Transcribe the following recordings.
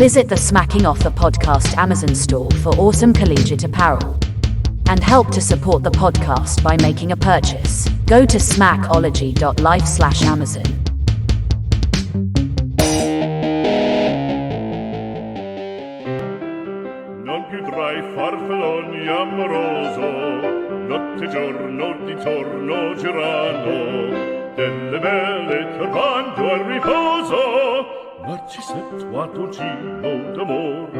Visit the Smacking Off the Podcast Amazon store for awesome collegiate apparel. And help to support the podcast by making a purchase. Go to smackology.life/Amazon. Non più tra i farfalloni amoroso, notte e giorno di torno girano, delle belle turbando al riposo, Narcisetto a Tocino d'amor.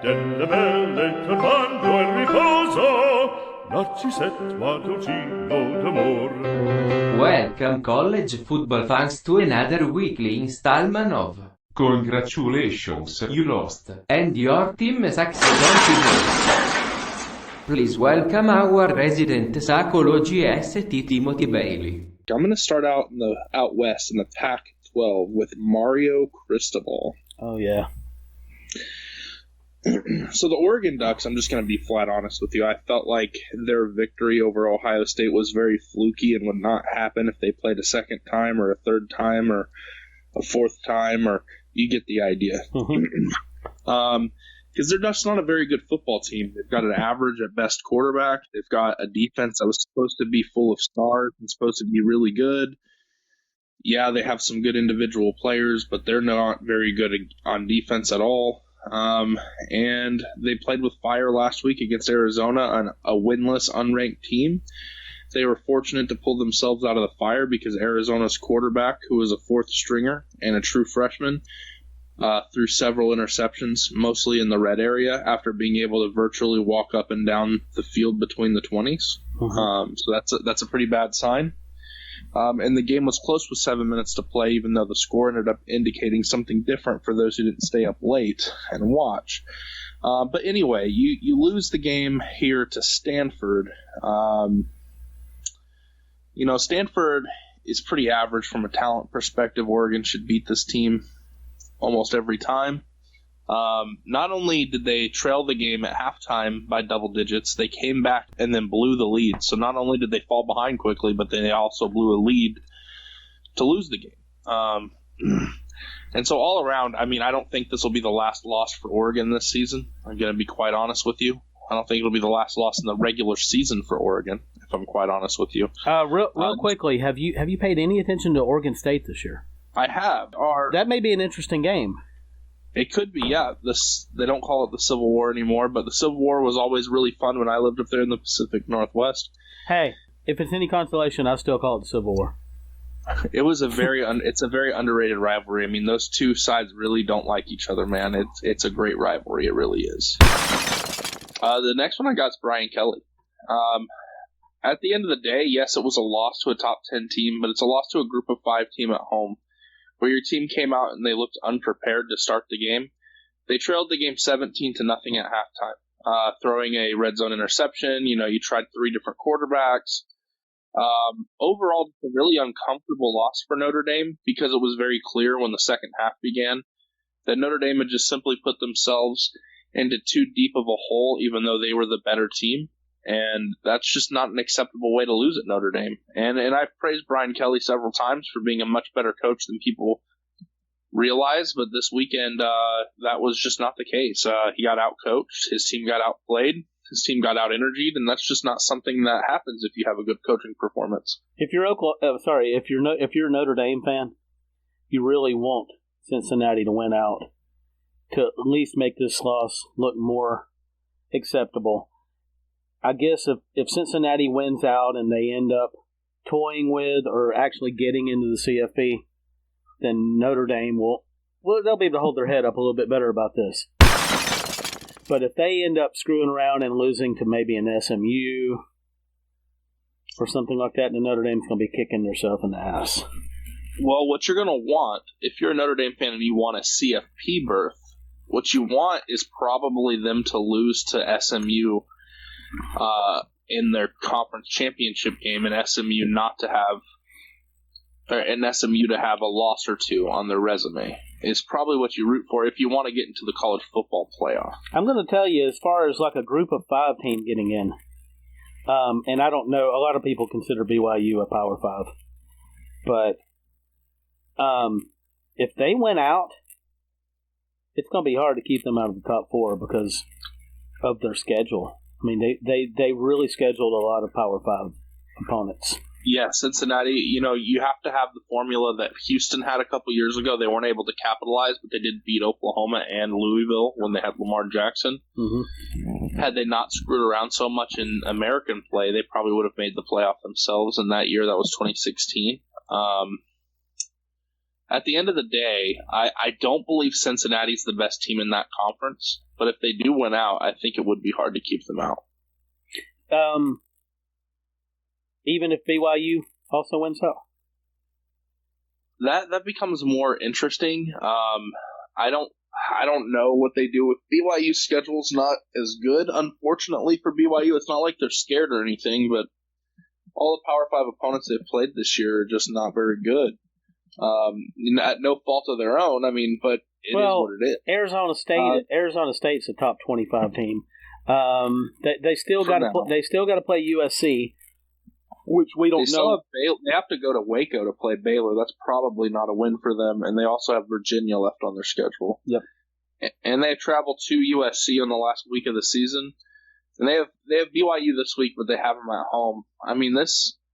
Delle belle turbando al riposo, Narcisetto a Tocino d'amor. Welcome, college football fans, to another weekly installment of Congratulations, you lost. And your team is accidentally. Please welcome our resident psychology ST Timothy Bailey. I'm going to start out out west in the Pac-12 with Mario Cristobal. Oh, yeah. So the Oregon Ducks, I'm just going to be flat honest with you. I felt like their victory over Ohio State was very fluky and would not happen if they played a second time or a third time or a fourth time, or you get the idea. Because they're just not a very good football team. They've got an average at best quarterback. They've got a defense that was supposed to be full of stars and supposed to be really good. Yeah, they have some good individual players, but they're not very good on defense at all. And they played with fire last week against Arizona on a winless, unranked team. They were fortunate to pull themselves out of the fire because Arizona's quarterback, who was a fourth stringer and a true freshman, threw several interceptions, mostly in the red area, after being able to virtually walk up and down the field between the 20s. So that's a pretty bad sign. And the game was close with 7 minutes to play, even though the score ended up indicating something different for those who didn't stay up late and watch. But anyway, you lose the game here to Stanford. Stanford is pretty average from a talent perspective. Oregon should beat this team almost every time. Not only did they trail the game at halftime by double digits, they came back and then blew the lead. So not only did they fall behind quickly, but they also blew a lead to lose the game. And so all around, I don't think this will be the last loss for Oregon this season. I'm going to be quite honest with you. I don't think it'll be the last loss in the regular season for Oregon, if I'm quite honest with you. Real quickly, have you paid any attention to Oregon State this year? I have. That may be an interesting game. It could be, yeah. They don't call it the Civil War anymore, but the Civil War was always really fun when I lived up there in the Pacific Northwest. Hey, if it's any consolation, I still call it the Civil War. It was it's a very underrated rivalry. Those two sides really don't like each other, man. It's a great rivalry. It really is. The next one I got is Brian Kelly. At the end of the day, yes, it was a loss to a top 10 team, but it's a loss to a group of 5 team at home, where your team came out and they looked unprepared to start the game. They trailed the game 17-0 at halftime, throwing a red zone interception. You tried 3 different quarterbacks. Overall, it's a really uncomfortable loss for Notre Dame because it was very clear when the second half began that Notre Dame had just simply put themselves into too deep of a hole, even though they were the better team. And that's just not an acceptable way to lose at Notre Dame. And I've praised Brian Kelly several times for being a much better coach than people realize, but this weekend that was just not the case. He got out-coached, his team got outplayed, his team got out-energied, and that's just not something that happens if you have a good coaching performance. If you're if you're a Notre Dame fan, you really want Cincinnati to win out to at least make this loss look more acceptable. I guess if Cincinnati wins out and they end up toying with or actually getting into the CFP, then Notre Dame they'll be able to hold their head up a little bit better about this. But if they end up screwing around and losing to maybe an SMU or something like that, then Notre Dame's going to be kicking themselves in the ass. Well, what you're going to want, if you're a Notre Dame fan and you want a CFP berth, what you want is probably them to lose to SMU in their conference championship game, and SMU to have a loss or two on their resume is probably what you root for if you want to get into the college football playoff. I'm going to tell you, as far as like a group of 5 team getting in, and I don't know, a lot of people consider BYU a Power 5, but if they win out, it's going to be hard to keep them out of the top 4 because of their schedule. I mean, they really scheduled a lot of Power 5 opponents. Yeah, Cincinnati, you have to have the formula that Houston had a couple years ago. They weren't able to capitalize, but they did beat Oklahoma and Louisville when they had Lamar Jackson. Mm-hmm. Had they not screwed around so much in American play, they probably would have made the playoff themselves in that year. That was 2016. At the end of the day, I don't believe Cincinnati's the best team in that conference, but if they do win out, I think it would be hard to keep them out. Even if BYU also wins out? That becomes more interesting. I don't know what they do with BYU's schedule's not as good, unfortunately, for BYU. It's not like they're scared or anything, but all the Power 5 opponents they've played this year are just not very good. At no fault of their own, but it is what it is. Arizona State's a top 25 team. They still got to play USC, which we don't know. They have to go to Waco to play Baylor. That's probably not a win for them. And they also have Virginia left on their schedule. Yep. And they have traveled to USC on the last week of the season. And they have BYU this week, but they have them at home.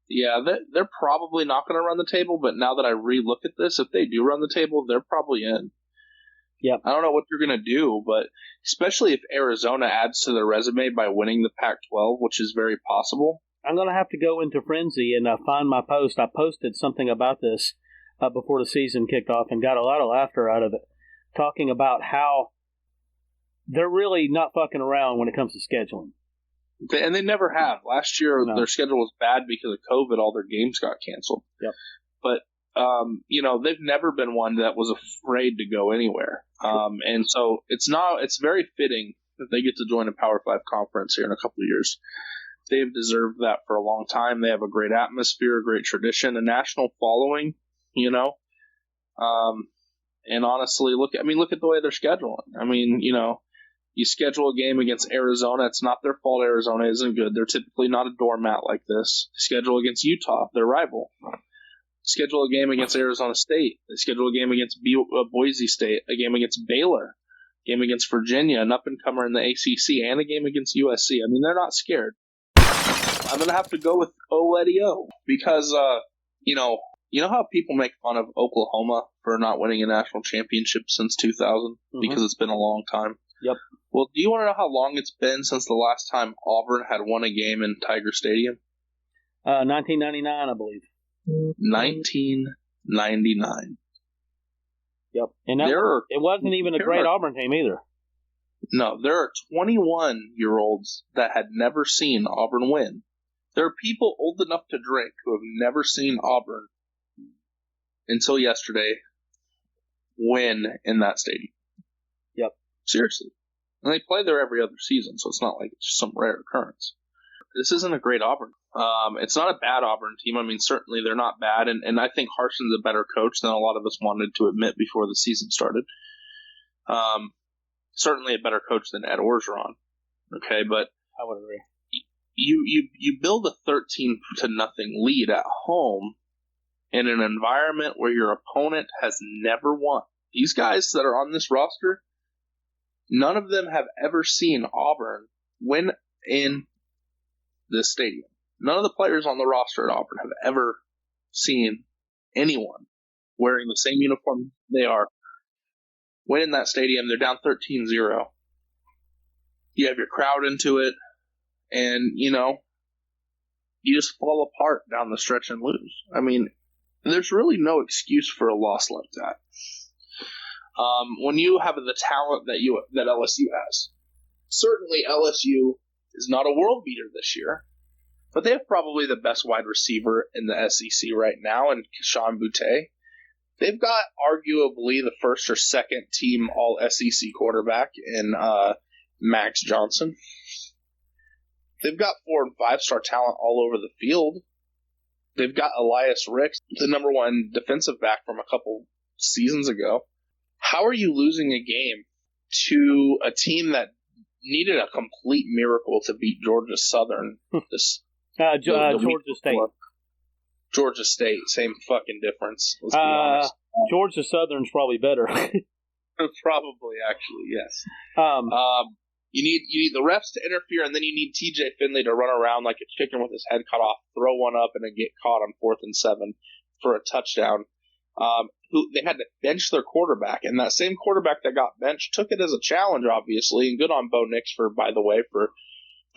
They're probably not going to run the table. But now that I re-look at this, if they do run the table, they're probably in. Yep. I don't know what you're going to do, but especially if Arizona adds to their resume by winning the Pac-12, which is very possible. I'm going to have to go into Frenzy and find my post. I posted something about this before the season kicked off and got a lot of laughter out of it, talking about how they're really not fucking around when it comes to scheduling. And they never have. Last year, Their schedule was bad because of COVID. All their games got canceled. Yep. But, they've never been one that was afraid to go anywhere. And so it's very fitting that they get to join a Power 5 conference here in a couple of years. They've deserved that for a long time. They have a great atmosphere, a great tradition, a national following, And honestly, look at the way they're scheduling. You schedule a game against Arizona. It's not their fault Arizona isn't good. They're typically not a doormat like this. They schedule against Utah, their rival. Schedule a game against Arizona State. They schedule a game against Boise State, a game against Baylor, a game against Virginia, an up-and-comer in the ACC, and a game against USC. They're not scared. I'm going to have to go with Oletio because, you know how people make fun of Oklahoma for not winning a national championship since 2000 because it's been a long time? Yep. Well, do you want to know how long it's been since the last time Auburn had won a game in Tiger Stadium? 1999, I believe. 1999. Yep. And it wasn't even a great Auburn team either. No, there are 21-year-olds that had never seen Auburn win. There are people old enough to drink who have never seen Auburn until yesterday win in that stadium. Yep. Seriously. And they play there every other season, so it's not like it's just some rare occurrence. This isn't a great Auburn. It's not a bad Auburn team. Certainly they're not bad, and I think Harson's a better coach than a lot of us wanted to admit before the season started. Certainly a better coach than Ed Orgeron. Okay, but I would agree. You build a 13-0 lead at home in an environment where your opponent has never won. These guys that are on this roster, none of them have ever seen Auburn win in this stadium. None of the players on the roster at Auburn have ever seen anyone wearing the same uniform they are win in that stadium. They're down 13-0. You have your crowd into it, and, you just fall apart down the stretch and lose. There's really no excuse for a loss like that. When you have the talent that LSU has. Certainly LSU is not a world beater this year, but they have probably the best wide receiver in the SEC right now in Keyshawn Boutte. They've got arguably the first or second team all SEC quarterback in Max Johnson. They've got 4- and 5-star talent all over the field. They've got Elias Ricks, the number 1 defensive back from a couple seasons ago. How are you losing a game to a team that needed a complete miracle to beat Georgia Southern? Georgia State. Georgia State, same fucking difference. Let's be honest. Georgia Southern's probably better. Probably, actually, yes. Um, You need the refs to interfere, and then you need TJ Finley to run around like a chicken with his head cut off, throw one up, and then get caught on 4th and 7 for a touchdown. Who they had to bench their quarterback, and that same quarterback that got benched took it as a challenge, obviously, and good on Bo Nix for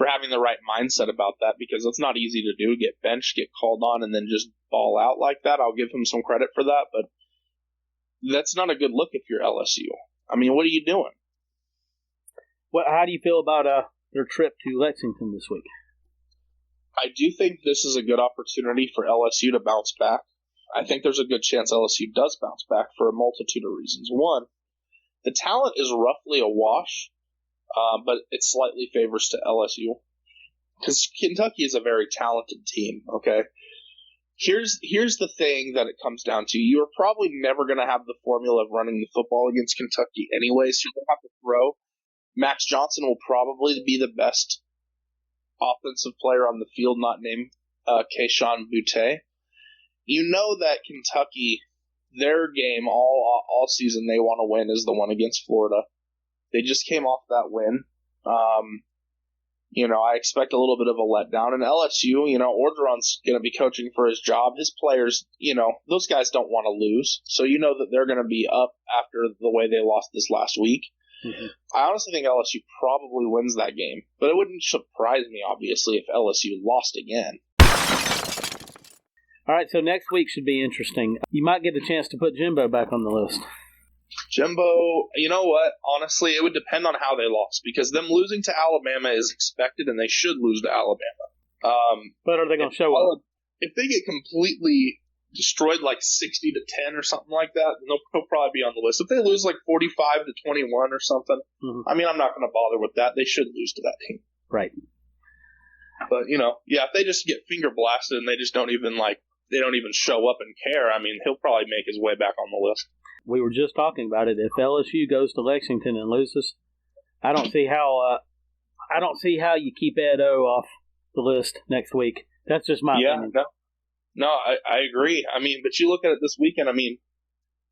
having the right mindset about that, because it's not easy to do, get benched, get called on, and then just ball out like that. I'll give him some credit for that, but that's not a good look if you're LSU. I mean, what are you doing? how do you feel about their trip to Lexington this week? I do think this is a good opportunity for LSU to bounce back. I think there's a good chance LSU does bounce back for a multitude of reasons. One, the talent is roughly a wash, but it slightly favors to LSU because Kentucky is a very talented team. Okay, here's the thing that it comes down to: you are probably never going to have the formula of running the football against Kentucky anyway, so you're going to have to throw. Max Johnson will probably be the best offensive player on the field, not named Kayshon Boutte. You know that Kentucky, their game all season they want to win is the one against Florida. They just came off that win. I expect a little bit of a letdown. And LSU, Orgeron's going to be coaching for his job. His players, those guys don't want to lose. So you know that they're going to be up after the way they lost this last week. Mm-hmm. I honestly think LSU probably wins that game. But it wouldn't surprise me, obviously, if LSU lost again. All right, so next week should be interesting. You might get a chance to put Jimbo back on the list. Jimbo, you know what? Honestly, it would depend on how they lost, because them losing to Alabama is expected, and they should lose to Alabama. But are they going to show up? If they get completely destroyed, like 60 to 10 or something like that, then they'll probably be on the list. If they lose like 45 to 21 or something, I mean, I'm not going to bother with that. They should lose to that team. Right. But, if they just get finger blasted and they just don't even show up and care, I mean, he'll probably make his way back on the list. We were just talking about it. If LSU goes to Lexington and loses, I don't see how you keep Ed O off the list next week. That's just my opinion. No, I agree. I mean, but you look at it this weekend. I mean,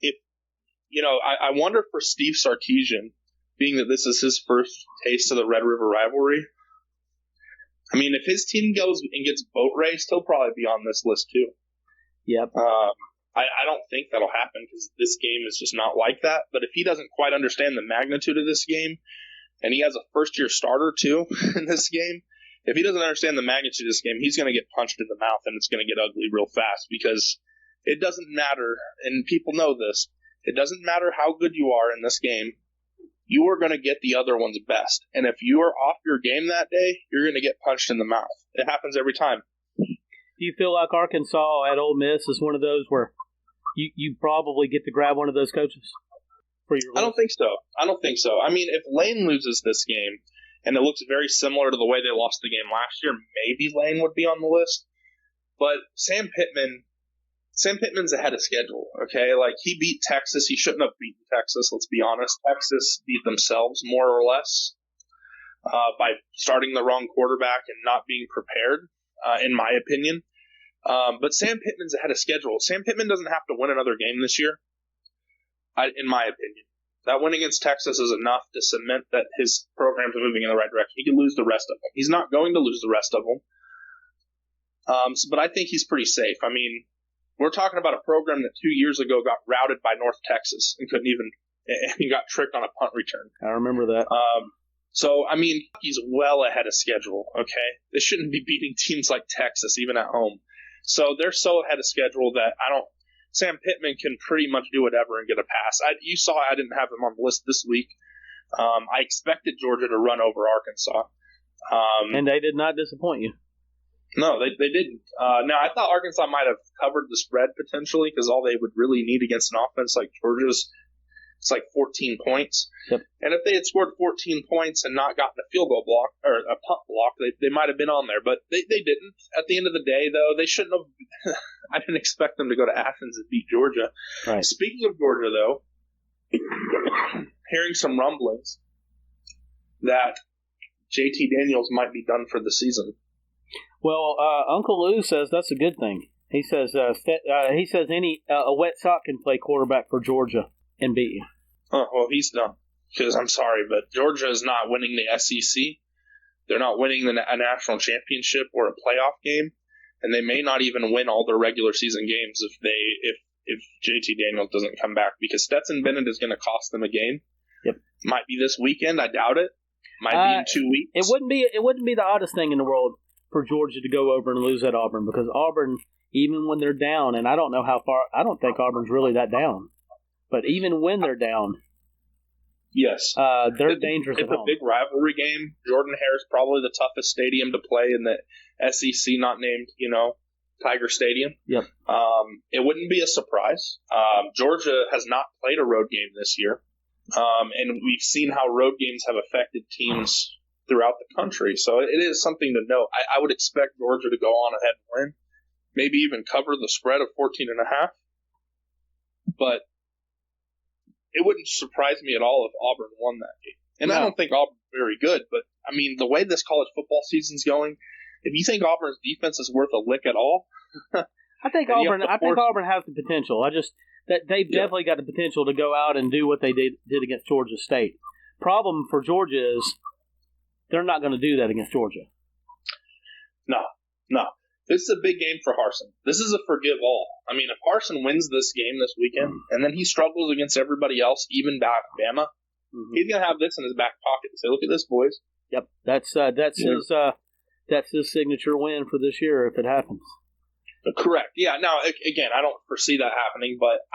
I wonder for Steve Sarkisian, being that this is his first taste of the Red River rivalry. I mean, if his team goes and gets boat raced, he'll probably be on this list too. Yep. I don't think that'll happen because this game is just not like that. But if he doesn't quite understand the magnitude of this game, and he has a first-year starter too in this game, if he doesn't understand the magnitude of this game, he's going to get punched in the mouth, and it's going to get ugly real fast because it doesn't matter, and people know this, it doesn't matter how good you are in this game, you are going to get the other one's best. And if you are off your game that day, you're going to get punched in the mouth. It happens every time. Do you feel like Arkansas at Ole Miss is one of those where you probably get to grab one of those coaches for your list? I don't think so. I mean, if Lane loses this game, and it looks very similar to the way they lost the game last year, maybe Lane would be on the list. But Sam Pittman's ahead of schedule, okay? Like, he beat Texas. He shouldn't have beaten Texas, let's be honest. Texas beat themselves, more or less, by starting the wrong quarterback and not being prepared, in my opinion. But Sam Pittman's ahead of schedule. Sam Pittman doesn't have to win another game this year, in my opinion. That win against Texas is enough to cement that his programs are moving in the right direction. He can lose the rest of them. He's not going to lose the rest of them. But I think he's pretty safe. I mean, we're talking about a program that 2 years ago got routed by North Texas and he got tricked on a punt return. I remember that. So, I mean, he's well ahead of schedule, okay? They shouldn't be beating teams like Texas, even at home. So they're so ahead of schedule that Sam Pittman can pretty much do whatever and get a pass. You saw I didn't have him on the list this week. I expected Georgia to run over Arkansas. And they did not disappoint you. No, they didn't. Now, I thought Arkansas might have covered the spread potentially because all they would really need against an offense like Georgia's, it's like 14 points. Yep. And if they had scored 14 points and not gotten a field goal block or a punt block, they might have been on there. But they didn't. At the end of the day, though, they shouldn't have. I didn't expect them to go to Athens and beat Georgia. Right. Speaking of Georgia, though, hearing some rumblings that JT Daniels might be done for the season. Well, Uncle Lou says that's a good thing. He says a wet sock can play quarterback for Georgia and beat you. Oh, well, he's done. Because I'm sorry, but Georgia is not winning the SEC. They're not winning a national championship or a playoff game, and they may not even win all their regular season games if JT Daniels doesn't come back, because Stetson Bennett is going to cost them a game. Yep. Might be this weekend. I doubt it. Might be in 2 weeks. It wouldn't be the oddest thing in the world for Georgia to go over and lose at Auburn, because Auburn, even when they're down, and I don't know how far, I don't think Auburn's really that down, but even when they're down, yes, they're dangerous It's at a home. big rivalry game. Jordan-Hare is probably the toughest stadium to play in the SEC, not named, Tiger Stadium. Yep. It wouldn't be a surprise. Georgia has not played a road game this year, and we've seen how road games have affected teams throughout the country. So it is something to note. I would expect Georgia to go on ahead and win, maybe even cover the spread of 14.5. But it wouldn't surprise me at all if Auburn won that game. And I don't think Auburn's very good, but, I mean, the way this college football season's going, if you think Auburn's defense is worth a lick at all, I think Auburn has the potential. They've definitely got the potential to go out and do what they did against Georgia State. Problem for Georgia is they're not going to do that against Georgia. No. This is a big game for Harsin. This is a forgive all. I mean, if Harsin wins this game this weekend, and then he struggles against everybody else, even Bama, he's going to have this in his back pocket and say, look at this, boys. Yep. That's his signature win for this year if it happens. Correct. Yeah. Now, again, I don't foresee that happening, but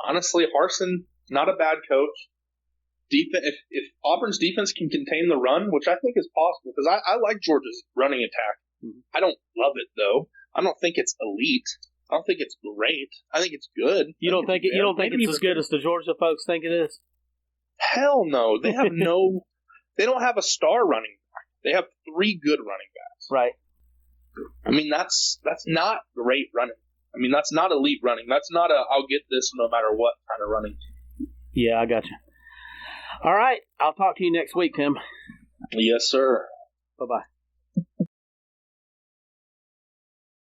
honestly, Harsin, not a bad coach. If Auburn's defense can contain the run, which I think is possible, because I like Georgia's running attack. I don't love it though. I don't think it's elite. I don't think it's great. I think it's good. You don't think it's as good as the Georgia folks think it is? Hell no. They have they don't have a star running back. They have 3 good running backs. Right. I mean, that's not great running. I mean, that's not elite running. That's not I'll get this no matter what kind of running. Yeah, I got you. All right. I'll talk to you next week, Tim. Yes, sir. Bye-bye.